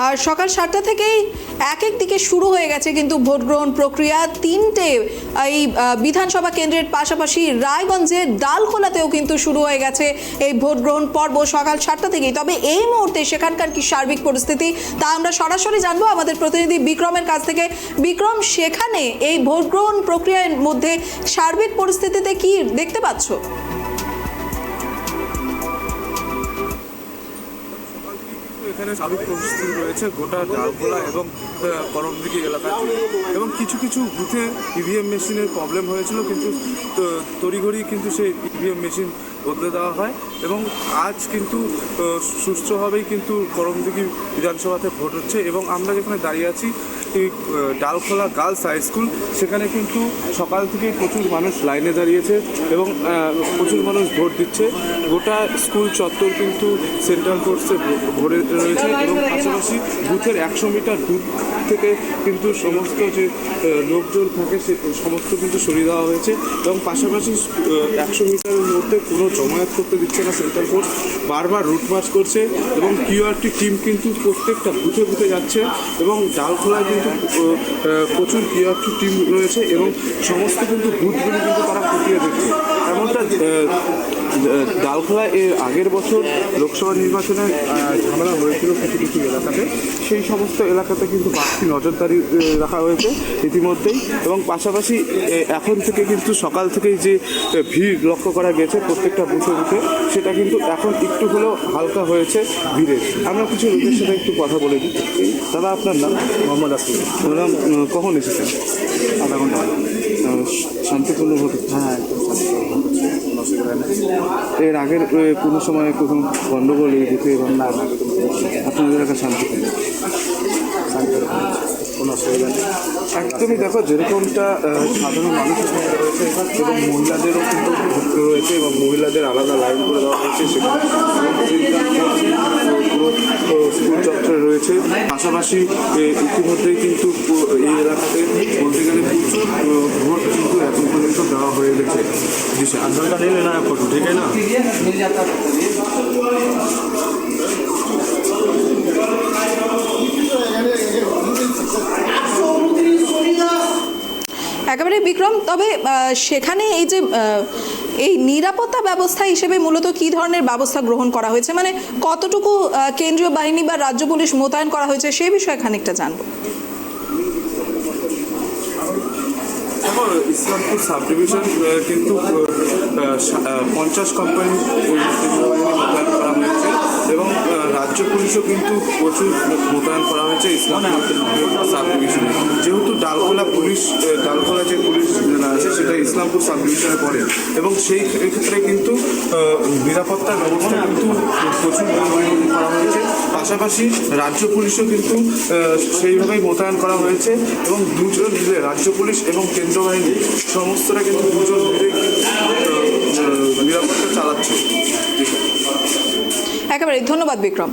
আর সকাল 7টা থেকেই এক দিকে শুরু হয়ে গেছে কিন্তু ভোট গ্রহণ প্রক্রিয়া। 3টে এই বিধানসভা কেন্দ্রের পাশাপাশি রায়গঞ্জের ডালখোলাতেও কিন্তু শুরু হয়ে গেছে এই ভোট গ্রহণ পর্ব সকাল 7টা থেকেই। তবে এই মুহূর্তে সেখানকার কি সার্বিক পরিস্থিতি তা আমরা সরাসরি জানবো আমাদের প্রতিনিধি বিক্রমের কাছ থেকে। বিক্রম, সেখানে এই ভোট গ্রহণ প্রক্রিয়ার মধ্যে সার্বিক পরিস্থিতিতে কি দেখতে পাচ্ছ? এখানে স্বাভাবিক পরিস্থিতি রয়েছে গোটা ডালখোলা এবং করমদিঘি এলাকায়, এবং কিছু কিছু বুথে ইভিএম মেশিনের প্রবলেম হয়েছিল, কিন্তু তড়িঘড়ি কিন্তু সেই ইভিএম মেশিন বদলে দেওয়া হয় এবং আজ কিন্তু সুষ্ঠুভাবেই কিন্তু করমদিঘি বিধানসভাতে ভোট হচ্ছে। এবং আমরা যেখানে দাঁড়িয়ে আছি এই ডালখোলা গার্লস হাই স্কুল, সেখানে কিন্তু সকাল থেকে প্রচুর মানুষ লাইনে দাঁড়িয়েছে এবং প্রচুর মানুষ ভোট দিচ্ছে। গোটা স্কুল চত্বর কিন্তু সেন্ট্রাল ফোর্সে ভরে রয়েছে এবং পাশাপাশি বুথের 100 মিটার দূর থেকে কিন্তু সমস্ত যে লোকজন থাকে সে সমস্ত কিন্তু সরিয়ে দেওয়া হয়েছে এবং পাশাপাশি 100 মিটারের মধ্যে কোনো জমায়েত করতে দিচ্ছে না সেন্ট্রাল ফোর্স, বারবার রুট মার্চ করছে এবং কিউআরটি টিম কিন্তু প্রত্যেকটা বুথে বুথে যাচ্ছে এবং ডালখোলায় কিন্তু প্রচুর কিউআরটি টিম রয়েছে এবং সমস্ত কিন্তু বুথগুলি কিন্তু তারা খতিয়ে দেখছে। এমনটা ডালখোলায় এর আগের বছর লোকসভা নির্বাচনে ঝামেলা হয়েছিল কিছু কিছু এলাকাতে, সেই সমস্ত এলাকাতে কিন্তু বাড়তি নজরদারি রাখা হয়েছে ইতিমধ্যেই। এবং পাশাপাশি এখন থেকে কিন্তু সকাল থেকেই যে ভিড় লক্ষ্য করা গেছে প্রত্যেকটা বুথে বুথে, সেটা কিন্তু এখন একটু হলেও হালকা হয়েছে ভিড়ে। আমরা কিছু লোকের সাথে একটু কথা বলে দিই। দাদা, আপনার নাম? মোহাম্মদ আসিফ। নাম কখন এসেছেন? আধা ঘন্টা। শান্তিপূর্ণ ভোট? হ্যাঁ, এর আগের কোনো সময় কোনো গণ্ডগোল এই বুথে? না, আপনাদের এলাকা শান্তিপূর্ণ? কোনো অসুবিধা নেই। একদমই দেখো, যেরকমটা সাধারণ মানুষের সঙ্গে রয়েছে এবং মহিলাদেরও কিন্তু ভর্তি রয়েছে এবং মহিলাদের আলাদা লাইন করে দেওয়া হয়েছে, সেখানে পুরো স্কুল চত্বরে রয়েছে। পাশাপাশি ইতিমধ্যেই কিন্তু এই এলাকাতে বলতে গেলে প্রচুর ভোট কিন্তু এখন পর্যন্ত দেওয়া হয়ে গেছে। আন্দোলনটা নিলে না ফটো, ঠিক আছে না? একেবারে বিক্রম, তবে সেখানে এই যে এই নিরাপত্তা ব্যবস্থা হিসেবে মূলত কী ধরনের ব্যবস্থা গ্রহণ করা হয়েছে, মানে কতটুকু কেন্দ্রীয় বাহিনী বা রাজ্য পুলিশ মোতায়েন করা হয়েছে সেই বিষয়ে খানিকটা জানবো। ইসলামপুর সাব ডিভিশন কিন্তু 50 কোম্পানি মোতায়েন করা হয়েছে এবং রাজ্য পুলিশও কিন্তু প্রচুর মোতায়েন করা হয়েছে ইসলামপুর সাব ডিভিশনে। যেহেতু ডালখোলা যে পুলিশ আছে সেটা ইসলামপুর সাব ডিভিশনে পড়ে এবং সেই ক্ষেত্রে কিন্তু নিরাপত্তার ব্যবস্থা কিন্তু প্রচুর করা হয়েছে। পাশাপাশি রাজ্য পুলিশও কিন্তু সেইভাবেই মোতায়েন করা হয়েছে এবং দুজন মিলে রাজ্য পুলিশ এবং কেন্দ্র বাহিনী সমস্তরা কিন্তু দুজন মিলে নিরাপত্তা চালাচ্ছে। একেবারে ধন্যবাদ বিক্রম।